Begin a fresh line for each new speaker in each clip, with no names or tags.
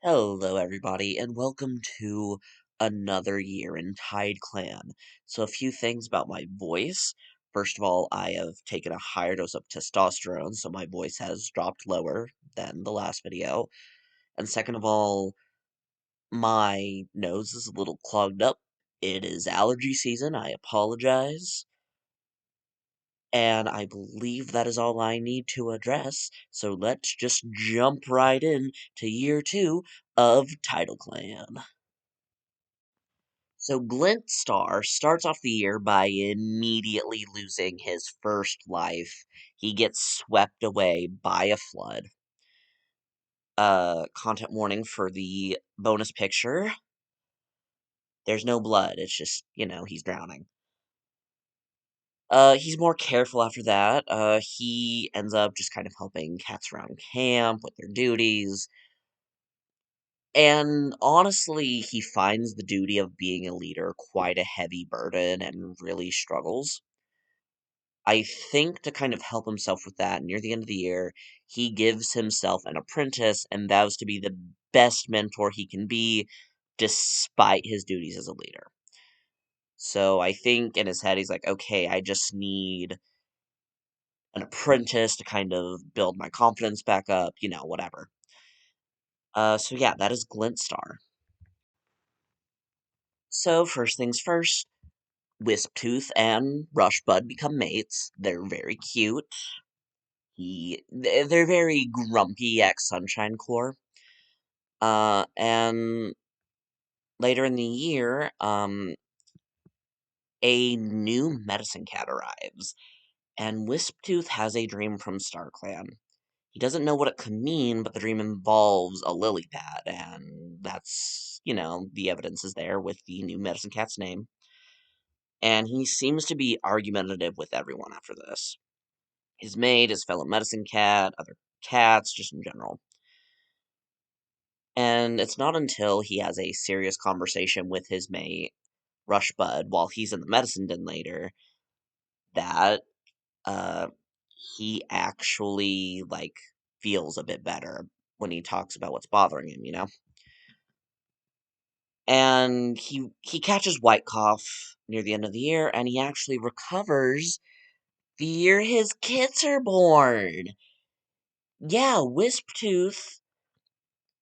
Hello, everybody, and welcome to another year in Tidalclan. So, a few things about my voice. First of all, I have taken a higher dose of testosterone, so my voice has dropped lower than the last video. And second of all, my nose is a little clogged up. It is allergy season, I apologize. And I believe that is all I need to address, so let's just jump right in to year 2 of Tidalclan. So Glintstar starts off the year by immediately losing his first life. He gets swept away by a flood. Content warning for the bonus picture. There's no blood, it's just, he's drowning. He's more careful after that. He ends up just kind of helping cats around camp with their duties. And honestly, he finds the duty of being a leader quite a heavy burden and really struggles. I think to kind of help himself with that, near the end of the year, he gives himself an apprentice and vows to be the best mentor he can be, despite his duties as a leader. So I think in his head, he's like, okay, I just need an apprentice to kind of build my confidence back up, whatever. So yeah, that is Glintstar. So first things first, Wisp-Tooth and Rushbud become mates. They're very cute. They're very grumpy ex Sunshine Corps. And later in the year, a new medicine cat arrives, and Wisp-Tooth has a dream from StarClan. He doesn't know what it could mean, but the dream involves a lily pad, and that's, the evidence is there with the new medicine cat's name. And he seems to be argumentative with everyone after this. His mate, his fellow medicine cat, other cats, just in general. And it's not until he has a serious conversation with his mate, Rushbud, while he's in the medicine den later, that uh he actually feels a bit better when he talks about what's bothering him. And he catches White Cough near the end of the year, and he actually recovers the year his kids are born. Yeah, Wisp-Tooth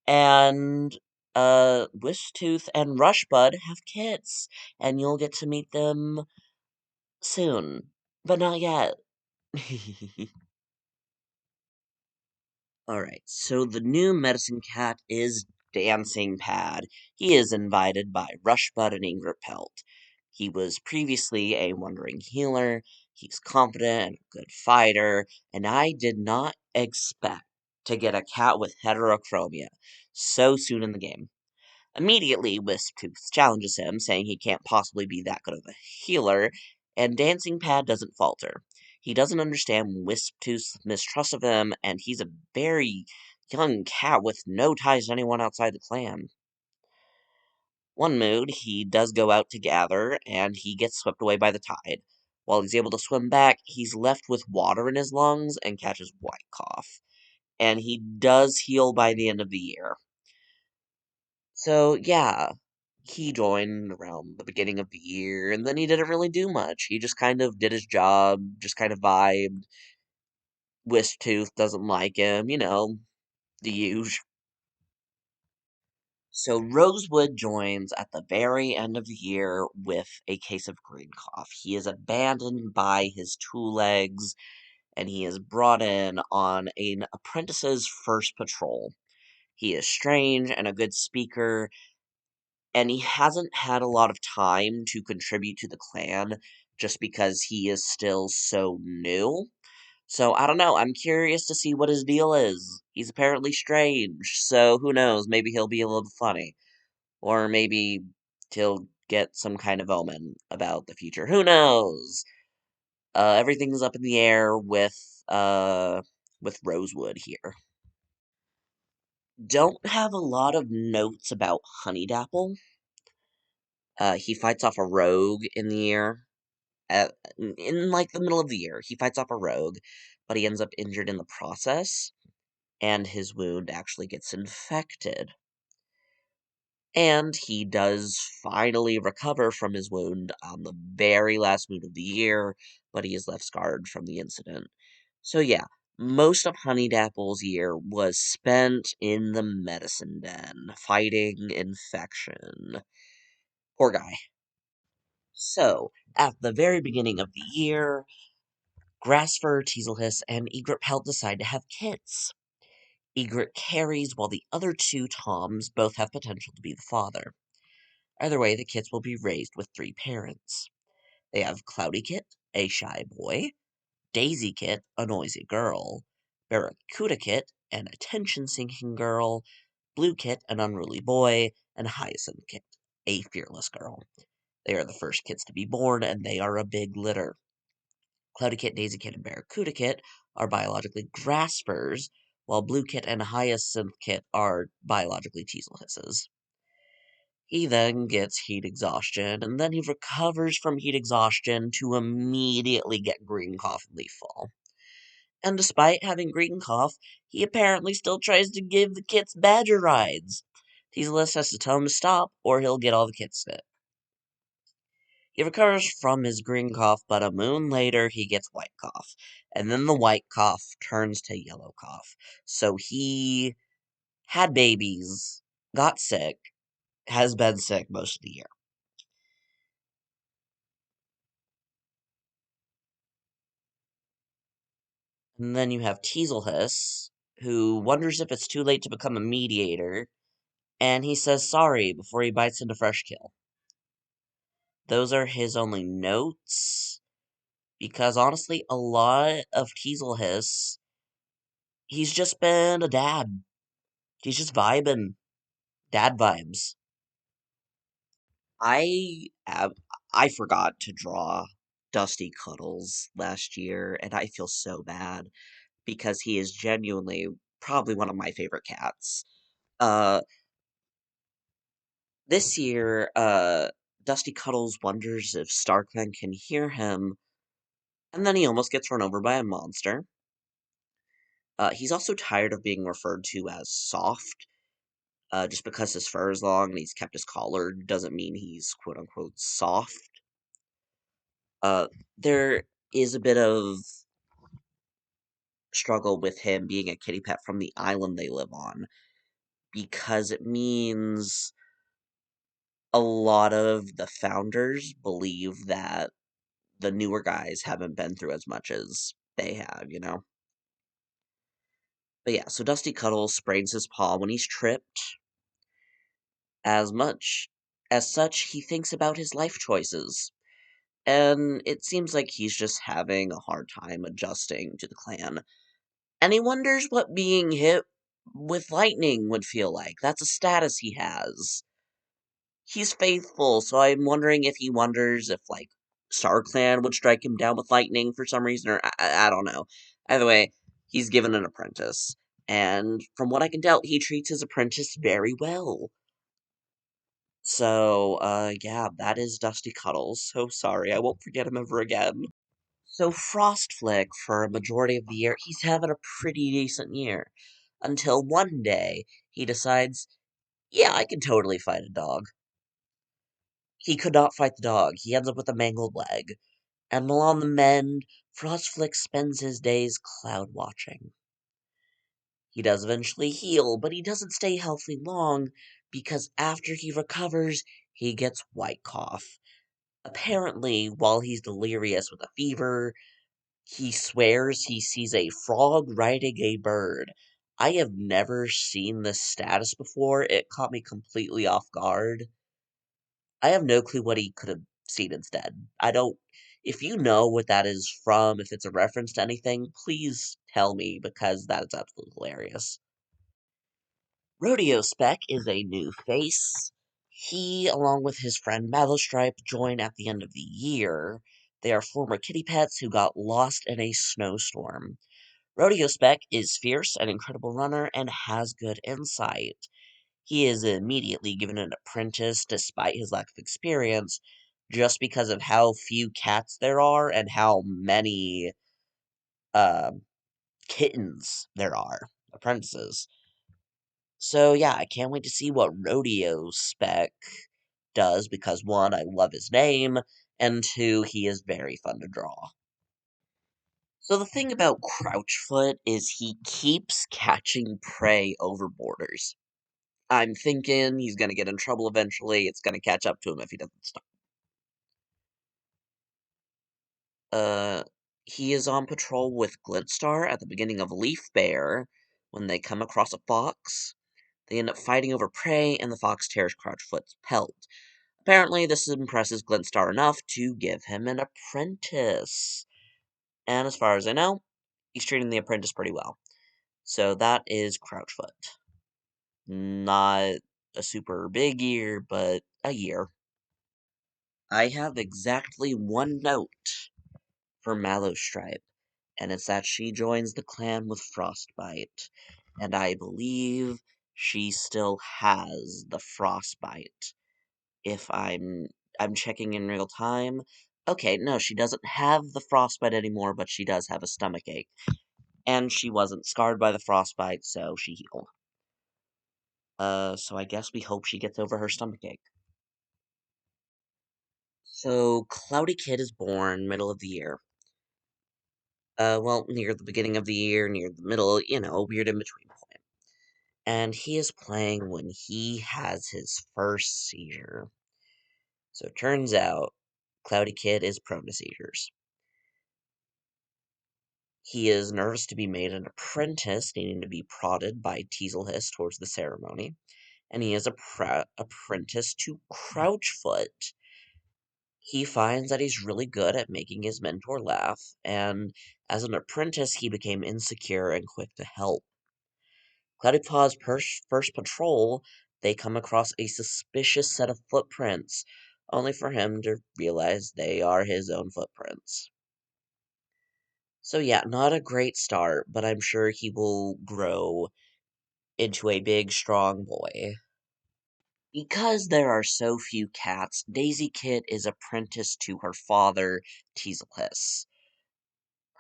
and Rushbud have kids, and you'll get to meet them soon, but not yet. Alright, so the new medicine cat is Dancing Pad. He is invited by Rushbud and Ingrid Pelt. He was previously a wandering healer, he's confident and a good fighter, and I did not expect to get a cat with heterochromia so soon in the game. Immediately, Wisp-Tooth challenges him, saying he can't possibly be that good of a healer, and Dancing Pad doesn't falter. He doesn't understand Wisp-Tooth's mistrust of him, and he's a very young cat with no ties to anyone outside the clan. One mood, he does go out to gather, and he gets swept away by the tide. While he's able to swim back, he's left with water in his lungs and catches White Cough. And he does heal by the end of the year. So, yeah, he joined around the beginning of the year, and then he didn't really do much. He just kind of did his job, just kind of vibed. Wishtooth doesn't like him, the usual. So Rosewood joins at the very end of the year with a case of green cough. He is abandoned by his two legs, and he is brought in on an apprentice's first patrol. He is strange and a good speaker, and he hasn't had a lot of time to contribute to the clan just because he is still so new. So I don't know, I'm curious to see what his deal is. He's apparently strange, so who knows, maybe he'll be a little funny. Or maybe he'll get some kind of omen about the future. Who knows? Everything's up in the air with Rosewood here. Don't have a lot of notes about Honeydapple. He fights off a rogue in the year. In the middle of the year, he fights off a rogue, but he ends up injured in the process, and his wound actually gets infected. And he does finally recover from his wound on the very last moon of the year, but he is left scarred from the incident. So, yeah, most of Honeydapple's year was spent in the medicine den, fighting infection. Poor guy. So, at the very beginning of the year, Grassfur, Teaselhiss, and Egret Pelt decide to have kids. Egret carries, while the other two Toms both have potential to be the father. Either way, the kits will be raised with three parents. They have Cloudy Kit, a shy boy, Daisy Kit, a noisy girl, Barracuda Kit, an attention-seeking girl, Blue Kit, an unruly boy, and Hyacinth Kit, a fearless girl. They are the first kits to be born, and they are a big litter. Cloudy Kit, Daisy Kit, and Barracuda Kit are biologically graspers, while Blue Kit and Hyacinth Kit are biologically Teaselhisses. He then gets heat exhaustion, and then he recovers from heat exhaustion to immediately get green cough and leaf fall. And despite having green cough, he apparently still tries to give the kits badger rides. Teaseless has to tell him to stop, or he'll get all the kits sick. He recovers from his green cough, but a moon later he gets white cough. And then the white cough turns to yellow cough. So he had babies, got sick, has been sick most of the year. And then you have Teaselhiss, who wonders if it's too late to become a mediator, and he says sorry before he bites into fresh kill. Those are his only notes, because honestly, a lot of Teaselhiss, he's just been a dad. He's just vibing. Dad vibes. I ab- I forgot to draw Dusty Cuddles last year, and I feel so bad because he is genuinely probably one of my favorite cats. Uh, this year, Dusty Cuddles wonders if Starkman can hear him, and then he almost gets run over by a monster. He's also tired of being referred to as soft. Just because his fur is long and he's kept his collar doesn't mean he's quote unquote soft. There is a bit of struggle with him being a kitty pet from the island they live on because it means a lot of the founders believe that the newer guys haven't been through as much as they have. But yeah, so Dusty Cuddles sprains his paw when he's tripped. As much as such, he thinks about his life choices. And it seems like he's just having a hard time adjusting to the clan. And he wonders what being hit with lightning would feel like. That's a status he has. He's faithful, so I'm wondering if he wonders if, like, StarClan would strike him down with lightning for some reason, or I don't know. Either way, he's given an apprentice. And from what I can tell, he treats his apprentice very well. So, yeah, that is Dusty Cuddles. So sorry, I won't forget him ever again. So Frostflick, for a majority of the year, he's having a pretty decent year. Until one day, he decides, yeah, I can totally fight a dog. He could not fight the dog. He ends up with a mangled leg. And while on the mend, Frostflick spends his days cloud watching. He does eventually heal, but he doesn't stay healthy long, because after he recovers, he gets white cough. Apparently, while he's delirious with a fever, he swears he sees a frog riding a bird. I have never seen this status before. It caught me completely off guard. I have no clue what he could have seen instead. I don't. If you know what that is from, if it's a reference to anything, please tell me because that is absolutely hilarious. Rodeo Speck is a new face. He, along with his friend Battlestripe, join at the end of the year. They are former kitty pets who got lost in a snowstorm. Rodeo Speck is fierce, an incredible runner, and has good insight. He is immediately given an apprentice despite his lack of experience, just because of how few cats there are and how many uh, kittens there are, apprentices. So yeah, I can't wait to see what Rodeo Spec does because one, I love his name, and two, he is very fun to draw. So the thing about Crouchfoot is he keeps catching prey over borders. I'm thinking he's gonna get in trouble eventually. It's gonna catch up to him if he doesn't stop. Uh, he is on patrol with Glintstar at the beginning of Leaf Bear when they come across a fox. They end up fighting over prey, and the fox tears Crouchfoot's pelt. Apparently, this impresses Glintstar enough to give him an apprentice. And as far as I know, he's treating the apprentice pretty well. So that is Crouchfoot. Not a super big year, but a year. I have exactly one note for Mallowstripe, and it's that she joins the clan with Frostbite. And I believe she still has the Frostbite. If I'm checking in real time. Okay, no, she doesn't have the frostbite anymore, but she does have a stomach ache. And she wasn't scarred by the frostbite, so she healed. So I guess we hope she gets over her stomach ache. So Cloudy Kid is born middle of the year. Well, near the beginning of the year, near the middle, a weird in between point. And he is playing when he has his first seizure. So it turns out Cloudy Kid is prone to seizures. He is nervous to be made an apprentice, needing to be prodded by Teaselhiss towards the ceremony, and he is apprenticed to Crouchfoot. He finds that he's really good at making his mentor laugh, and as an apprentice, he became insecure and quick to help. Cloudy Paw's first patrol, they come across a suspicious set of footprints, only for him to realize they are his own footprints. So yeah, not a great start, but I'm sure he will grow into a big, strong boy. Because there are so few cats, Daisy Kit is apprenticed to her father, Teaselhiss.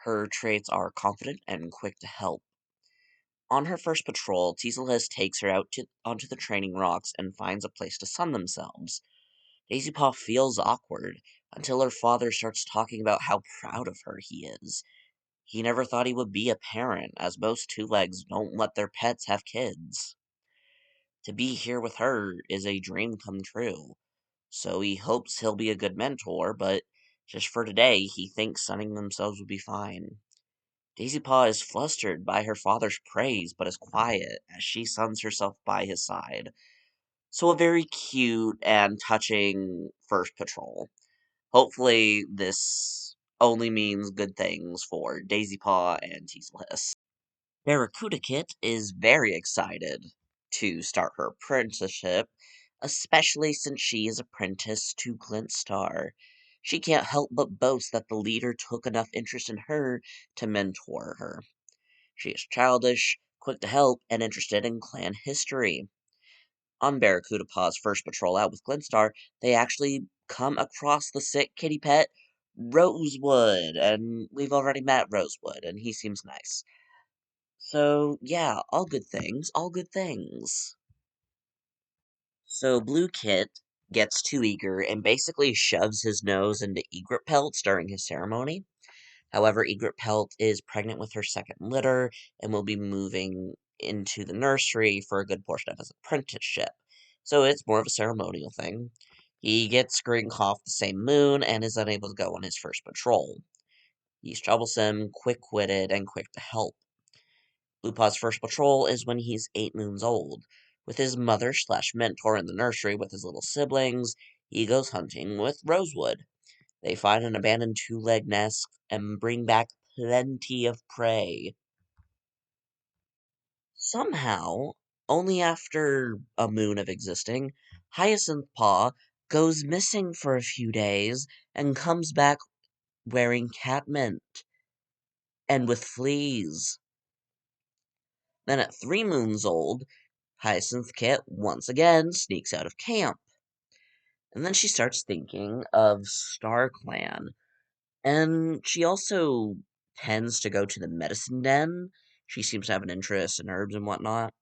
Her traits are confident and quick to help. On her first patrol, Teaselhiss takes her onto the training rocks and finds a place to sun themselves. Daisy Paw feels awkward until her father starts talking about how proud of her he is. He never thought he would be a parent, as most two-legs don't let their pets have kids. To be here with her is a dream come true, so he hopes he'll be a good mentor, but just for today, he thinks sunning themselves would be fine. Daisy Paw is flustered by her father's praise, but is quiet as she suns herself by his side. So a very cute and touching first patrol. Hopefully, this only means good things for Daisy Paw and Teaselhiss. Barracuda Kit is very excited to start her apprenticeship, especially since she is apprenticed to Glintstar. She can't help but boast that the leader took enough interest in her to mentor her. She is childish, quick to help, and interested in clan history. On Barracuda Paw's first patrol out with Glintstar, they actually come across the sick kitty pet, Rosewood, and we've already met Rosewood, and he seems nice. So, yeah, all good things, all good things. So, Blue Kit gets too eager and basically shoves his nose into Egret Pelt's during his ceremony. However, Egret Pelt is pregnant with her second litter and will be moving into the nursery for a good portion of his apprenticeship. So, it's more of a ceremonial thing. He gets Cough the same moon and is unable to go on his first patrol. He's troublesome, quick witted, and quick to help. Blue Paw's first patrol is when he's 8 moons old. With his mother/mentor in the nursery with his little siblings, he goes hunting with Rosewood. They find an abandoned two-leg nest and bring back plenty of prey. Somehow, only after a moon of existing, Hyacinth Paw goes missing for a few days and comes back wearing catmint and with fleas. Then at 3 moons old, Hyacinth Kit once again sneaks out of camp. And then she starts thinking of StarClan. And she also tends to go to the medicine den. She seems to have an interest in herbs and whatnot.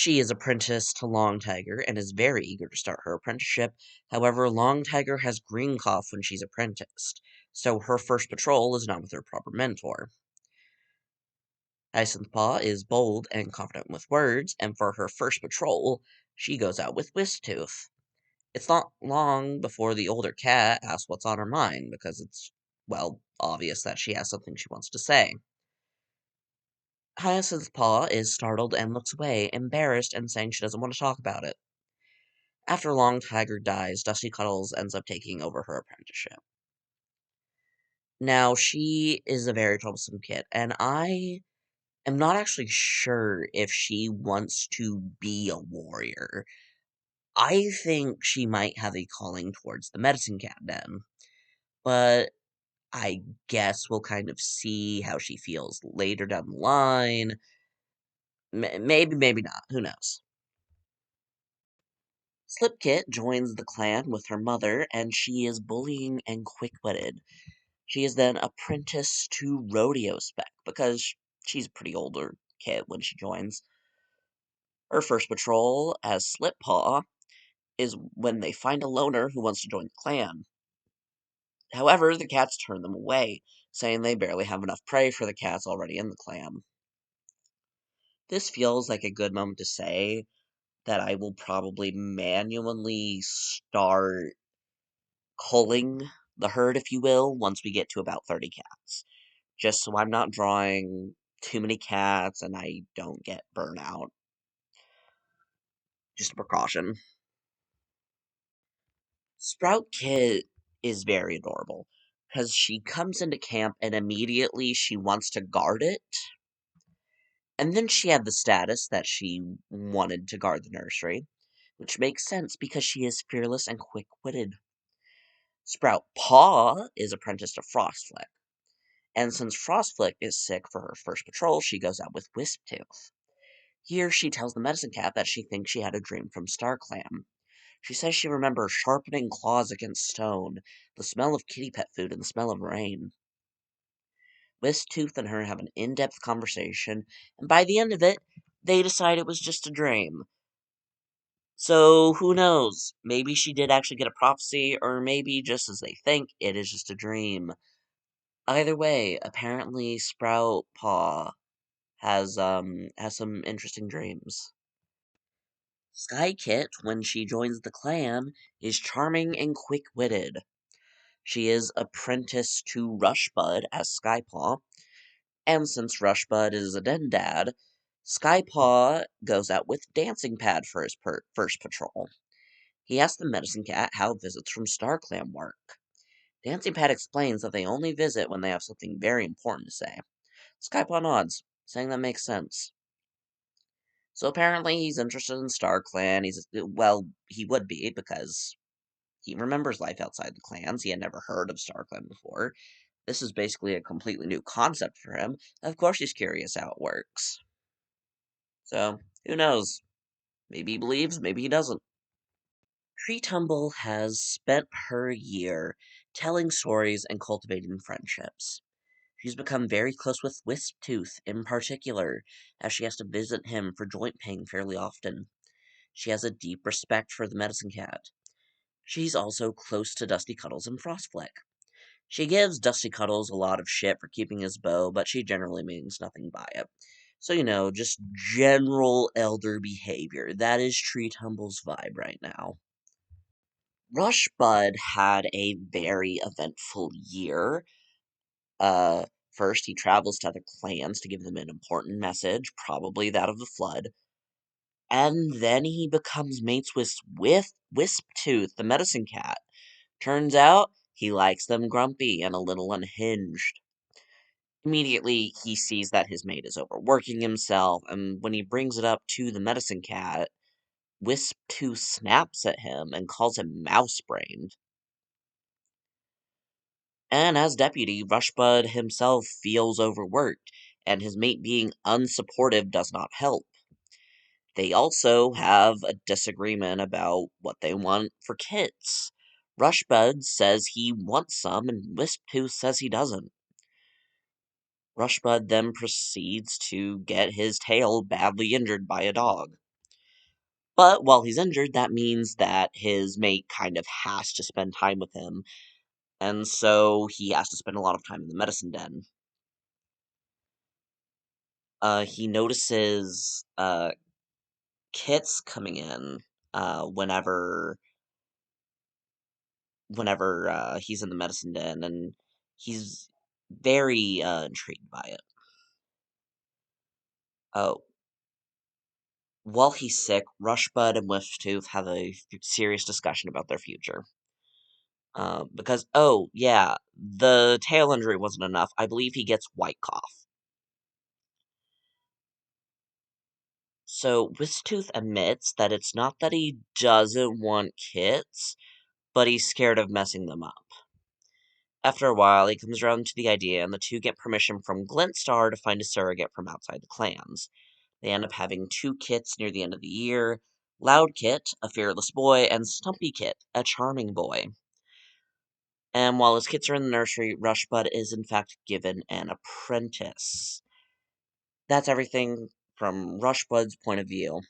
She is apprenticed to Long Tiger and is very eager to start her apprenticeship. However, Long Tiger has green cough when she's apprenticed, so her first patrol is not with her proper mentor. Hyacinth Paw is bold and confident with words, and for her first patrol, she goes out with Wisp-Tooth. It's not long before the older cat asks what's on her mind, because it's, well, obvious that she has something she wants to say. Hyacinth Paw is startled and looks away, embarrassed and saying she doesn't want to talk about it. After Long Tiger dies, Dusty Cuddles ends up taking over her apprenticeship. Now, she is a very troublesome kid, and I am not actually sure if she wants to be a warrior. I think she might have a calling towards the Medicine Cat Den, but I guess we'll kind of see how she feels later down the line. Maybe, maybe not. Who knows? Slipkit joins the clan with her mother, and she is bullying and quick-witted. She is then apprenticed to Rodeo Spec, because she's a pretty older kid when she joins. Her first patrol as Slippaw is when they find a loner who wants to join the clan. However, the cats turn them away, saying they barely have enough prey for the cats already in the clan. This feels like a good moment to say that I will probably manually start culling the herd, if you will, once we get to about 30 cats. Just so I'm not drawing too many cats and I don't get burnout. Just a precaution. Sprout Kit is very adorable because she comes into camp and immediately she wants to guard it. And then she had the status that she wanted to guard the nursery, which makes sense because she is fearless and quick-witted. Sprout Paw is apprenticed to Frostflick, and since Frostflick is sick for her first patrol, she goes out with Wisp-Tooth. Here she tells the Medicine Cat that she thinks she had a dream from StarClan. She says she remembers sharpening claws against stone, the smell of kitty pet food, and the smell of rain. Wisp-Tooth and her have an in-depth conversation, and by the end of it, they decide it was just a dream. So, who knows? Maybe she did actually get a prophecy, or maybe, just as they think, it is just a dream. Either way, apparently Sprout Paw has some interesting dreams. Sky Kit, when she joins the clan, is charming and quick-witted. She is apprenticed to Rushbud as Skypaw, and since Rushbud is a den dad, Skypaw goes out with Dancing Pad for his first patrol. He asks the Medicine Cat how visits from StarClan work. Dancing Pad explains that they only visit when they have something very important to say. Skypaw nods, saying that makes sense. So apparently he's interested in StarClan. Well, he would be because he remembers life outside the clans. He had never heard of StarClan before. This is basically a completely new concept for him. Of course he's curious how it works. So, who knows? Maybe he believes, maybe he doesn't. Tree Tumble has spent her year telling stories and cultivating friendships. She's become very close with Wisp-Tooth in particular, as she has to visit him for joint pain fairly often. She has a deep respect for the Medicine Cat. She's also close to Dusty Cuddles and Frostflick. She gives Dusty Cuddles a lot of shit for keeping his bow, but she generally means nothing by it. So, just general elder behavior. That is Tree Tumble's vibe right now. Rushbud had a very eventful year. Uh, First, he travels to other clans to give them an important message, probably that of the flood. And then he becomes mates with Wisp-Tooth, the medicine cat. Turns out, he likes them grumpy and a little unhinged. Immediately, he sees that his mate is overworking himself, and when he brings it up to the medicine cat, Wisp-Tooth snaps at him and calls him mouse-brained. And as deputy, Rushbud himself feels overworked, and his mate being unsupportive does not help. They also have a disagreement about what they want for kits. Rushbud says he wants some, and Wisp-Tooth says he doesn't. Rushbud then proceeds to get his tail badly injured by a dog. But while he's injured, that means that his mate kind of has to spend time with him, and so he has to spend a lot of time in the medicine den. He notices kits coming in whenever he's in the medicine den, and he's very intrigued by it. Oh, while he's sick, Rushbud and Wishtooth have a serious discussion about their future. Because, oh, yeah, the tail injury wasn't enough. I believe he gets white cough. So, Wishtooth admits that it's not that he doesn't want kits, but he's scared of messing them up. After a while, he comes around to the idea, and the two get permission from Glintstar to find a surrogate from outside the clans. They end up having two kits near the end of the year: Loud Kit, a fearless boy, and Stumpy Kit, a charming boy. And while his kits are in the nursery, Rushbud is in fact given an apprentice. That's everything from Rushbud's point of view,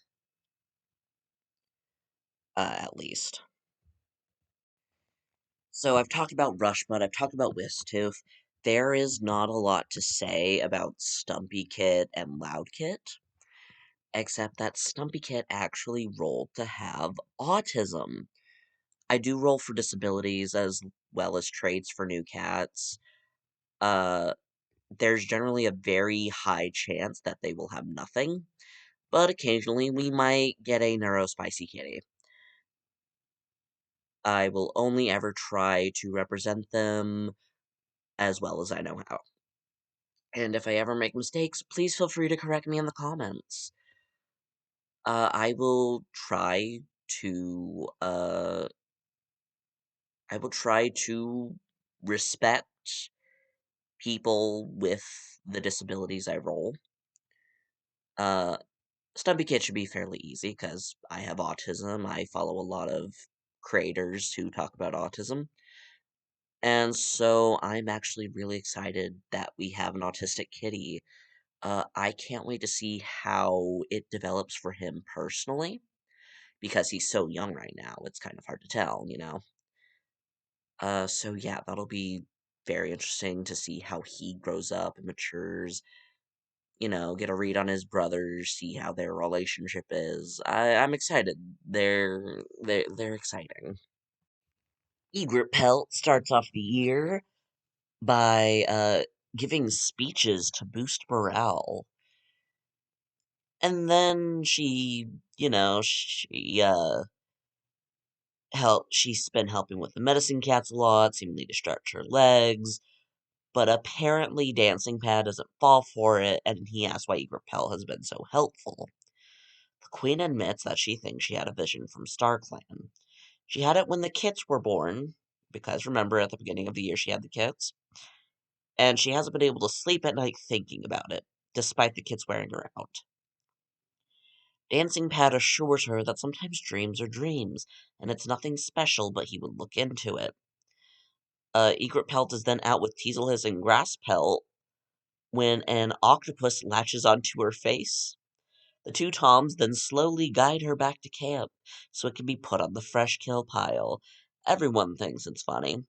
at least. So I've talked about Rushbud, I've talked about Wishtooth. There is not a lot to say about Stumpy Kit and Loud Kit, except that Stumpy Kit actually rolled to have autism. I do roll for disabilities as well as traits for new cats. Uh, there's generally a very high chance that they will have nothing, but occasionally we might get a neurospicy kitty. I will only ever try to represent them as well as I know how. And if I ever make mistakes, please feel free to correct me in the comments. I will try to, I will try to respect people with the disabilities I roll. Uh, Stumpy Kid should be fairly easy because I have autism. I follow a lot of creators who talk about autism. And so I'm actually really excited that we have an autistic kitty. I can't wait to see how it develops for him personally because he's so young right now. It's kind of hard to tell. So yeah, that'll be very interesting to see how he grows up and matures. Get a read on his brothers, see how their relationship is. I'm excited. They're exciting. Egret Pelt starts off the year by giving speeches to boost morale. And then she's been helping with the medicine cats a lot, seemingly to stretch her legs. But apparently Dancing Pad doesn't fall for it, and he asks why Egret Pelt has been so helpful. The queen admits that she thinks she had a vision from StarClan. She had it when the kits were born, because remember at the beginning of the year she had the kits, and she hasn't been able to sleep at night thinking about it, despite the kits wearing her out. Dancing Pad assures her that sometimes dreams are dreams, and it's nothing special, but he would look into it. Egret Pelt is then out with Teaselhiss and Grass Pelt when an octopus latches onto her face. The two Toms then slowly guide her back to camp so it can be put on the fresh kill pile. Everyone thinks it's funny.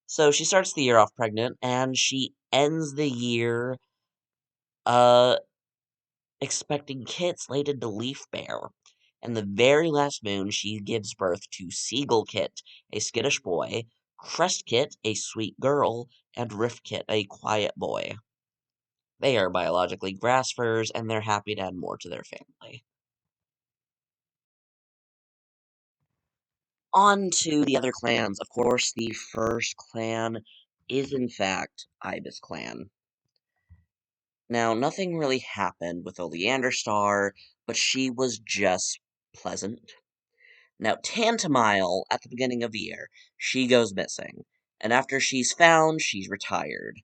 So she starts the year off pregnant, and she ends the year uh expecting kits laid to Leaf Bear. And the very last moon, she gives birth to Seagull Kit, a skittish boy, Crest Kit, a sweet girl, and Rift Kit, a quiet boy. They are biologically grass furs, and they're happy to add more to their family. On to the other clans. Of course, the first clan is in fact Ibis Clan. Now, nothing really happened with Oleander Star, but she was just pleasant. Now, Tantamile, at the beginning of the year, she goes missing, and after she's found, she's retired.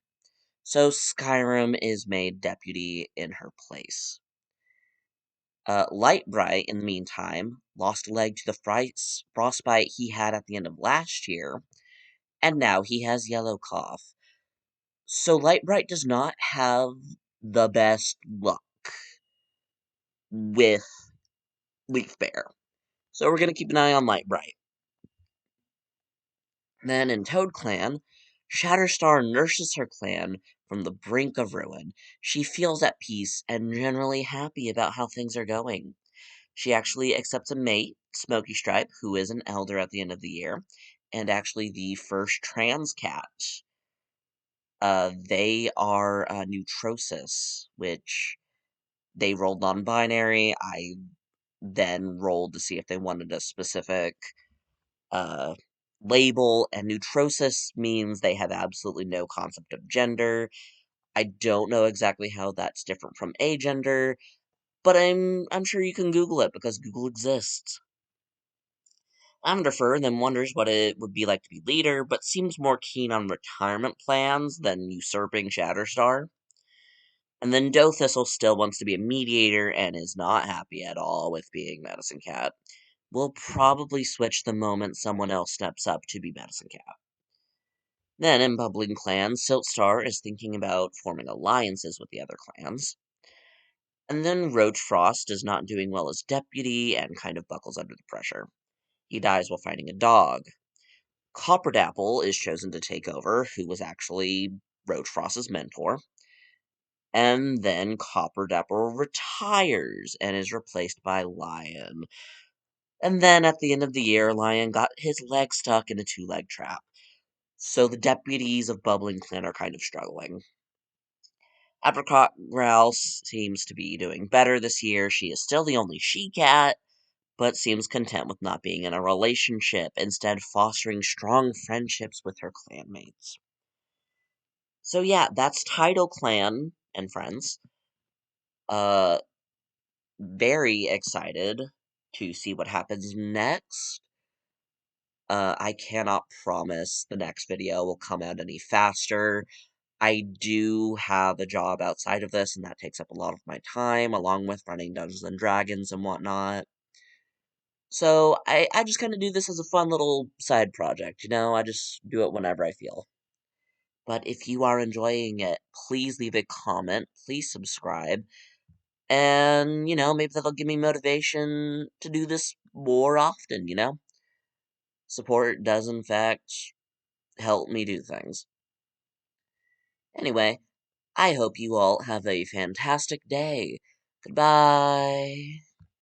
So Skyrim is made deputy in her place. Lightbright, in the meantime, lost a leg to the frostbite he had at the end of last year, and now he has yellow cough. So Lightbright does not have the best luck with Leaf Bear. So we're going to keep an eye on Light Bright. Then in Tidalclan, Shatterstar nurses her clan from the brink of ruin. She feels at peace and generally happy about how things are going. She actually accepts a mate, Smoky Stripe, who is an elder at the end of the year, and actually the first trans cat. They are Neutrosis, which they rolled non-binary. I then rolled to see if they wanted a specific uh, label, and Neutrosis means they have absolutely no concept of gender. I don't know exactly how that's different from agender, but I'm sure you can Google it because Google exists. Amderfer then wonders what it would be like to be leader, but seems more keen on retirement plans than usurping Shatterstar. And then Thistle still wants to be a mediator and is not happy at all with being Medicine Cat. We'll probably switch the moment someone else steps up to be Medicine Cat. Then in Bubbling Clan, Siltstar is thinking about forming alliances with the other clans. And then Roachfrost is not doing well as deputy and kind of buckles under the pressure. He dies while fighting a dog. Copperdapple is chosen to take over, who was actually Roachfrost's mentor. And then Copperdapple retires and is replaced by Lion. And then at the end of the year, Lion got his leg stuck in a two-leg trap. So the deputies of Bubbling Clan are kind of struggling. Apricot Grouse seems to be doing better this year. She is still the only she-cat, but seems content with not being in a relationship, instead fostering strong friendships with her clanmates. So yeah, that's Tidalclan and friends. Uh, very excited to see what happens next. I cannot promise the next video will come out any faster. I do have a job outside of this, and that takes up a lot of my time, along with running Dungeons and Dragons and whatnot. So I just kind of do this as a fun little side project, I just do it whenever I feel. But if you are enjoying it, please leave a comment, please subscribe, and, maybe that'll give me motivation to do this more often. Support does, in fact, help me do things. Anyway, I hope you all have a fantastic day. Goodbye.